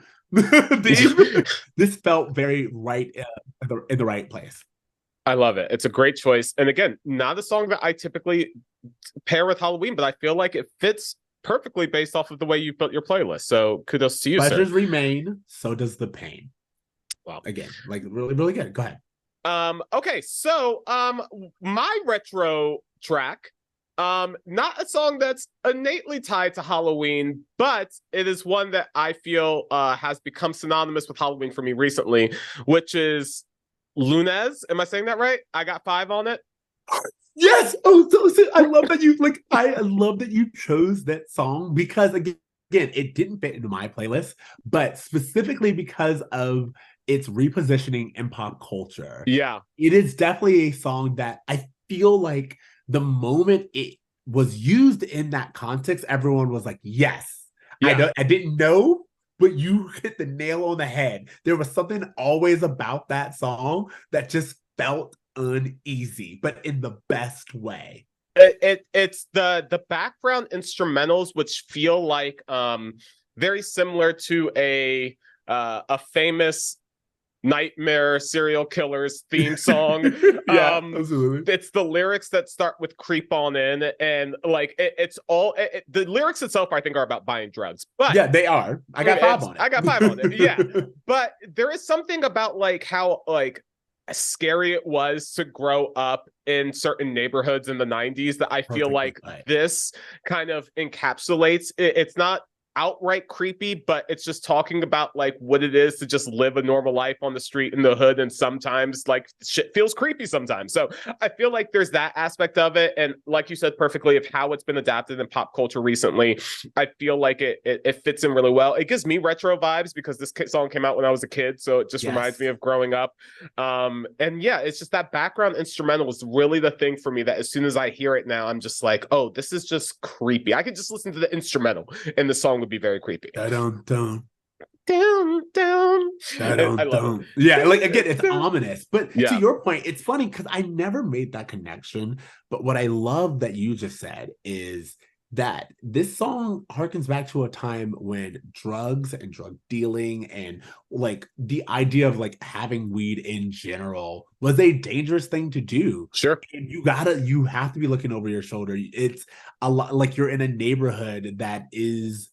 This felt very right in the right place. I love it. It's a great choice. And again, not a song that I typically pair with Halloween, but I feel like it fits perfectly based off of the way you built your playlist. So kudos to you, Pleasures sir. remain, so does the pain. Wow. Again, like really, really good. Go ahead. Okay, so my retro track, not a song that's innately tied to Halloween, but it is one that I feel has become synonymous with Halloween for me recently, which is Lunez. Am I saying that right? I got 5 on it. Yes. Oh, so I love that you like. I love that you chose that song because again, it didn't fit into my playlist, but specifically because of its repositioning in pop culture. Yeah. It is definitely a song that I feel like the moment it was used in that context, everyone was like, "Yes, Yeah. I didn't know." But you hit the nail on the head. There was something always about that song that just felt uneasy, but in the best way. It's the background instrumentals which feel like very similar to a famous nightmare serial killers theme song. Yeah, absolutely. It's the lyrics that start with "creep on in," and like it's all the lyrics itself I think are about buying drugs, but Yeah, they are. I got 5 on it. I got 5 on it. Yeah. But there is something about like how like scary it was to grow up in certain neighborhoods in the 90s that I feel Perfectly like put. this kind of encapsulates. It's not outright creepy, but it's just talking about like what it is to just live a normal life on the street in the hood, and sometimes like shit feels creepy sometimes. So I feel like there's that aspect of it, and like you said perfectly of how it's been adapted in pop culture recently, I feel like it fits in really well. It gives me retro vibes because this song came out when I was a kid, so it just reminds me of growing up. And yeah, it's just that background instrumental is really the thing for me that as soon as I hear it now, I'm just like, oh, this is just creepy. I could just listen to the instrumental and the song would be very creepy. Down, down. Down. I love it. Yeah, like again, it's ominous. But to Yeah. your point, it's funny because I never made that connection. But what I love that you just said is that this song harkens back to a time when drugs and drug dealing and like the idea of like having weed in general was a dangerous thing to do. Sure. And you have to be looking over your shoulder. It's a lot like you're in a neighborhood that is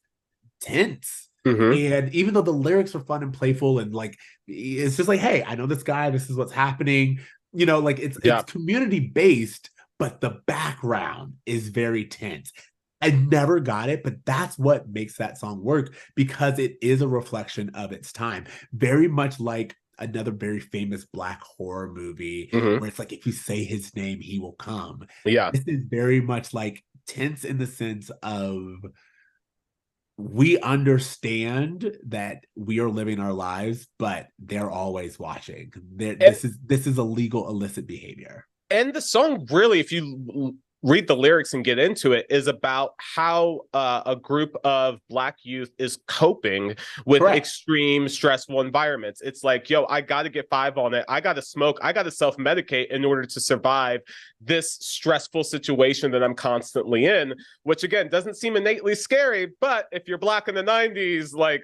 tense. Mm-hmm. And even though the lyrics are fun and playful and like it's just like, hey, I know this guy, this is what's happening. You know, like it's community based, but the background is very tense. I never got it, but that's what makes that song work because it is a reflection of its time. Very much like another very famous black horror movie where it's like if you say his name, he will come. Yeah. This is very much like tense in the sense of we understand that we are living our lives, but they're always watching. This is illegal, illicit behavior. And the song really, if you read the lyrics and get into it, is about how a group of Black youth is coping with extreme stressful environments. It's like, yo, I got to get 5 on it. I got to smoke. I got to self-medicate in order to survive this stressful situation that I'm constantly in, which again, doesn't seem innately scary. But if you're Black in the 90s, like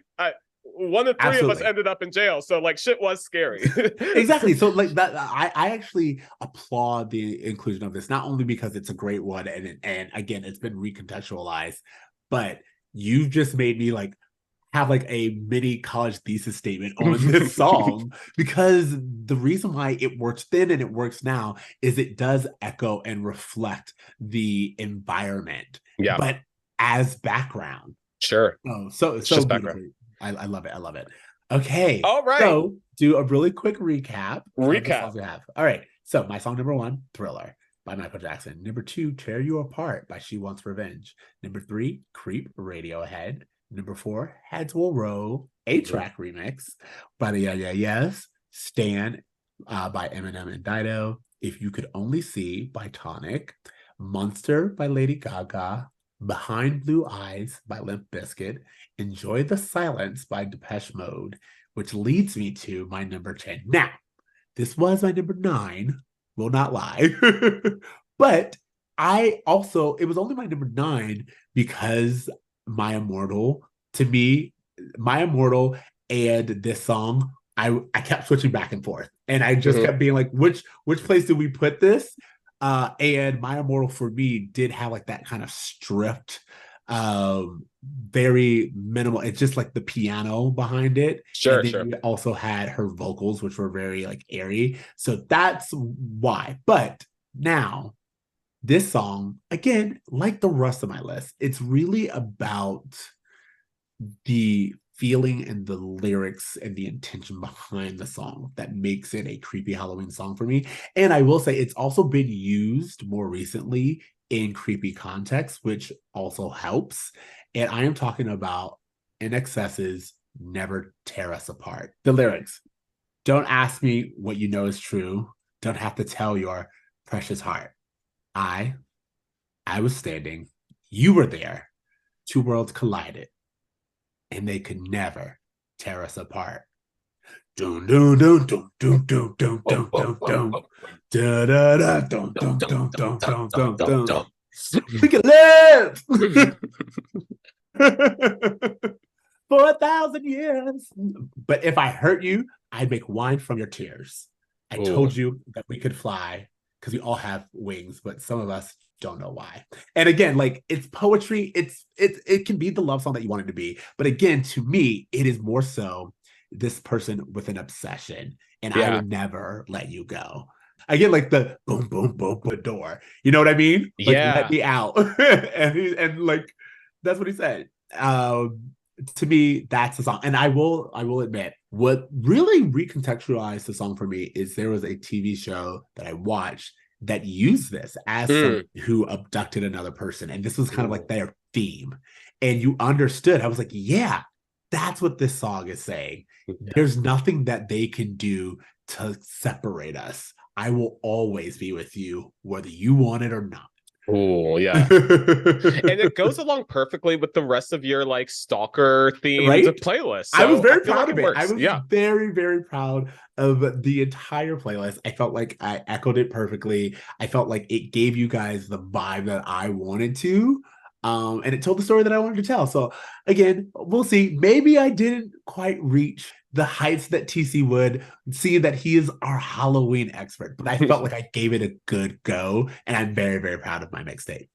1 of 3 of us ended up in jail, so like shit was scary. Exactly. So like that, I actually applaud the inclusion of this, not only because it's a great one and again it's been recontextualized, but you've just made me like have like a mini college thesis statement on this song because the reason why it works then and it works now is it does echo and reflect the environment, but as background. Sure. So just background. I love it. I love it. Okay. All right. So do a really quick recap. Of the songs we have. All right. So my song number 1, Thriller by Michael Jackson. Number 2, Tear You Apart by She Wants Revenge. Number 3, Creep, Radiohead. Number 4, Heads Will Roll, A-Track remix by the Yeah Yes. Stan by Eminem and Dido. If You Could Only See by Tonic. Monster by Lady Gaga. Behind Blue Eyes by Limp Bizkit, Enjoy the Silence by Depeche Mode, which leads me to my number 10. Now, This was my number 9, will not lie. But it was only my number 9 because My Immortal, to me, My Immortal and this song, I kept switching back and forth. And I just kept being like, which place did we put this? And My Immortal for me did have like that kind of stripped, very minimal. It's just like the piano behind it. Sure, And then sure. you also had her vocals, which were very like airy. So that's why. But now this song, again, like the rest of my list, it's really about the feeling and the lyrics and the intention behind the song that makes it a creepy Halloween song for me. And I will say it's also been used more recently in creepy context, which also helps. And I am talking about INXS's Never Tear Us Apart. The lyrics: don't ask me what you know is true. Don't have to tell your precious heart. I was standing. You were there. Two worlds collided, and they could never tear us apart. Dun dun dun dun dun dun dun dun dun dun. Da da da dun dun dun dun dun dun dun. We can live for 1,000 years. But if I hurt you, I'd make wine from your tears. I told you that we could fly because we all have wings, but some of us don't know why. And again, like, it's poetry. It can be the love song that you want it to be. But again, to me, it is more so this person with an obsession, and I will never let you go. Again, like the boom, boom, boom, the door. You know what I mean? Like, let me out. and like, that's what he said. To me, that's the song. And I will admit, what really recontextualized the song for me is there was a TV show that I watched that used this as someone who abducted another person. And this was kind of like their theme. And you understood. I was like, yeah, that's what this song is saying. There's nothing that they can do to separate us. I will always be with you, whether you want it or not. Oh, yeah. And it goes along perfectly with the rest of your like stalker themed playlist. So I was very proud of it. I was very, very proud of the entire playlist. I felt like I echoed it perfectly. I felt like it gave you guys the vibe that I wanted to. And it told the story that I wanted to tell. So again, we'll see. Maybe I didn't quite reach the heights that TC would, see that he is our Halloween expert, but I felt like I gave it a good go, and I'm very, very proud of my mixtape.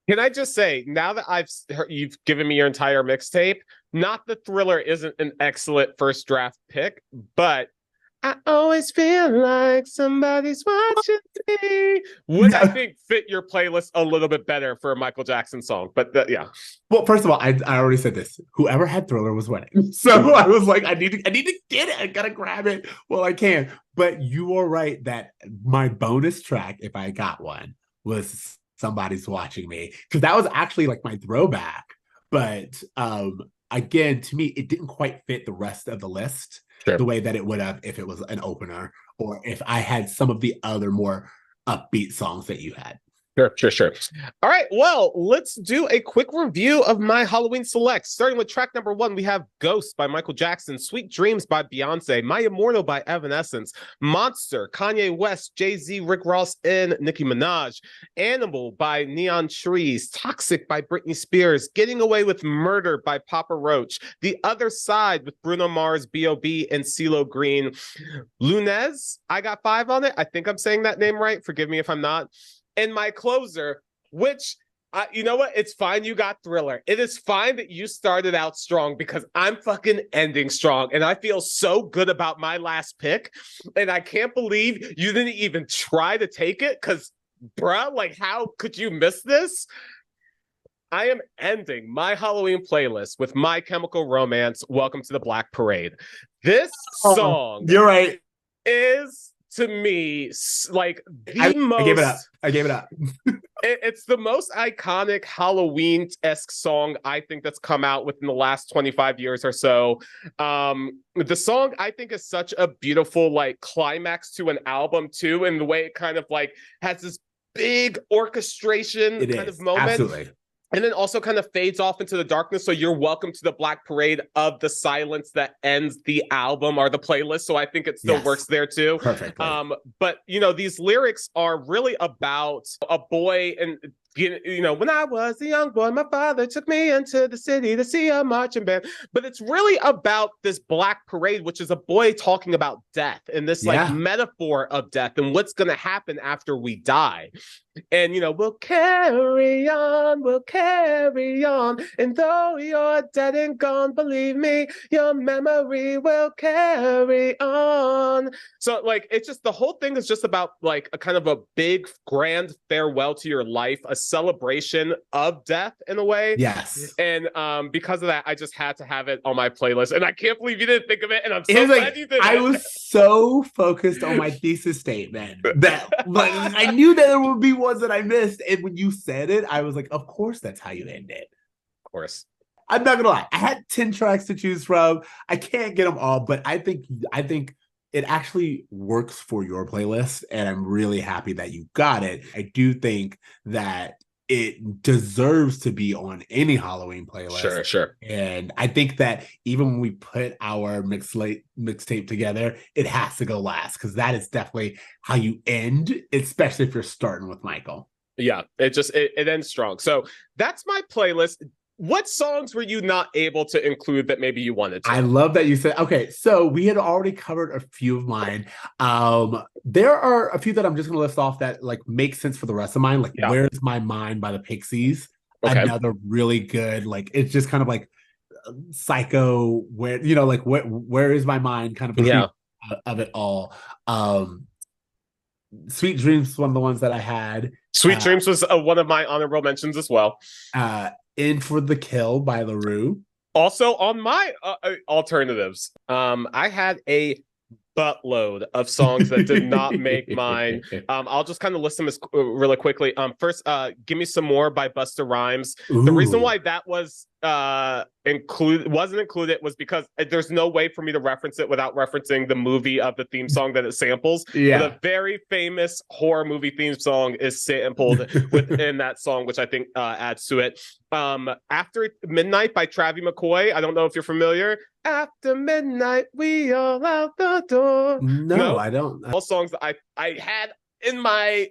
Can I just say, now that you've given me your entire mixtape, not the Thriller isn't an excellent first draft pick, but I always feel like somebody's watching me would, I think, fit your playlist a little bit better for a Michael Jackson song. But yeah. Well, first of all, I already said this. Whoever had Thriller was winning. So I was like, I need to get it. I gotta grab it while I can. But you are right that my bonus track, if I got one, was Somebody's Watching Me. Because that was actually like my throwback. But again, to me, it didn't quite fit the rest of the list the way that it would have if it was an opener, or if I had some of the other more upbeat songs that you had. Sure. All right, well, let's do a quick review of my Halloween selects. Starting with track number 1, we have Ghost by Michael Jackson, Sweet Dreams by Beyonce, My Immortal by Evanescence, Monster, Kanye West, Jay-Z, Rick Ross, and Nicki Minaj, Animal by Neon Trees, Toxic by Britney Spears, Getting Away with Murder by Papa Roach, The Other Side with Bruno Mars, B.O.B., and CeeLo Green, Lunez, I got 5 on it. I think I'm saying that name right. Forgive me if I'm not. And my closer, which, you know what? It's fine you got Thriller. It is fine that you started out strong, because I'm fucking ending strong. And I feel so good about my last pick. And I can't believe you didn't even try to take it, because, bruh, like, how could you miss this? I am ending my Halloween playlist with My Chemical Romance, Welcome to the Black Parade. This song, you're right, is, to me, like I gave it up. It's the most iconic Halloween-esque song I think that's come out within the last 25 years or so. The song, I think, is such a beautiful like climax to an album too, and the way it kind of like has this big orchestration kind of moment. Absolutely. and then also kind of fades off into the darkness. So you're welcome to the black parade of the silence that ends the album or the playlist. So I think it still works there too. Perfectly. But you know, these lyrics are really about a boy, and you know, when I was a young boy, my father took me into the city to see a marching band. But it's really about this black parade, which is a boy talking about death and this like metaphor of death and what's going to happen after we die. And, you know, we'll carry on. And though you're dead and gone, believe me, your memory will carry on. So, like, it's just the whole thing is just about like a kind of a big, grand farewell to your life, a celebration of death in a way. Yes. And because of that, I just had to have it on my playlist. And I can't believe you didn't think of it. And I'm so glad you did. I was so focused on my thesis statement that like, I knew that there would be ones that I missed. And when you said it, I was like, of course, that's how you end it. Of course. I'm not gonna lie. I had 10 tracks to choose from. I can't get them all, but I think it actually works for your playlist. And I'm really happy that you got it. I do think that it deserves to be on any Halloween playlist. Sure. And I think that even when we put our mixtape together, it has to go last because that is definitely how you end, especially if you're starting with Michael. Yeah, it ends strong. So that's my playlist. What songs were you not able to include that maybe you wanted to? I love that you said, okay, so we had already covered a few of mine. There are a few that I'm just going to list off that like make sense for the rest of mine. Like Where's My Mind by the Pixies. Okay. Another really good, like, it's just kind of like psycho, where, you know, like where is my mind kind of of it all. Sweet Dreams was one of the ones that I had. Sweet Dreams was one of my honorable mentions as well. In for the Kill by LaRue. Also on my alternatives, I had a buttload of songs that did not make mine. I'll just kind of list them as really quickly. First, Give Me Some More by Busta Rhymes. Ooh. The reason why that was wasn't included was because there's no way for me to reference it without referencing the movie of the theme song that it samples. The very famous horror movie theme song is sampled within that song, which I think adds to it. After Midnight by Travie McCoy. I don't know if you're familiar. After midnight, we all out the door. No, I don't. All songs that I had in my,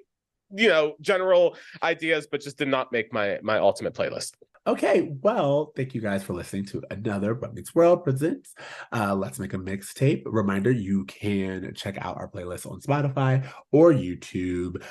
you know, general ideas, but just did not make my ultimate playlist. Okay, well, thank you guys for listening to another Boy Meets World Presents Let's Make a Mixtape. Reminder, you can check out our playlist on Spotify or YouTube.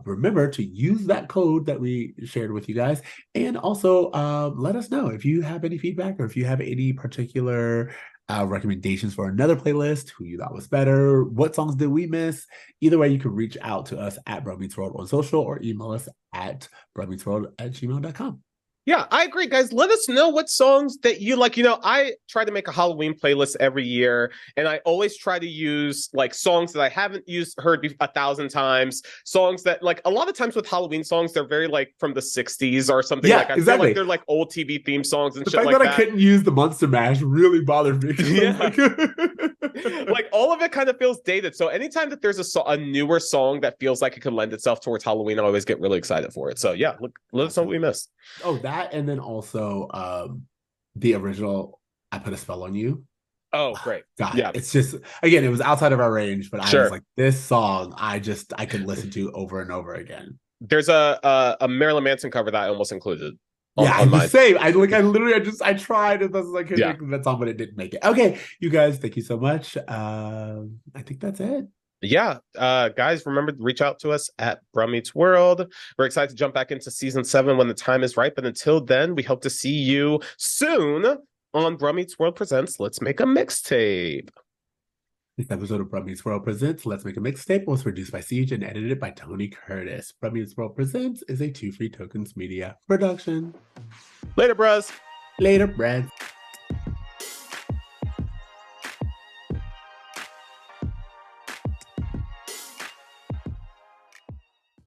Remember to use that code that we shared with you guys. And also let us know if you have any feedback or if you have any particular recommendations for another playlist, who you thought was better, what songs did we miss. Either way, you can reach out to us at Boy Meets World on social or email us at boymeetsworld@gmail.com. Yeah, I agree, guys. Let us know what songs that you like. You know, I try to make a Halloween playlist every year, and I always try to use like songs that I haven't heard 1,000 times. Songs that, like, a lot of times with Halloween songs, they're very like from the 60s or something. Yeah, like I feel like they're like old TV theme songs and shit like that. The fact that I couldn't use the Monster Mash really bothered me. Yeah. Like all of it kind of feels dated. So anytime that there's a newer song that feels like it could lend itself towards Halloween, I always get really excited for it. So yeah, let us know what we missed. Oh, that, and then also the original I Put a Spell on You. Oh, great. God, yeah. It's just, again, it was outside of our range, but I was like, this song I could listen to over and over again. There's a Marilyn Manson cover that I almost included. On the same. I tried as best as I could make that song, but it didn't make it. Okay, you guys, thank you so much. I think that's it. Yeah, guys, remember to reach out to us at Brum Meets World. We're excited to jump back into season 7 when the time is right. But until then, we hope to see you soon on Brum Meets World Presents Let's Make a Mixtape. This episode of Brum Meets World Presents Let's Make a Mixtape was produced by Ceej and edited by Tony Curtis. Brum Meets World Presents is a 2 Free Tokens Media production. Later, bros. Later, Brad.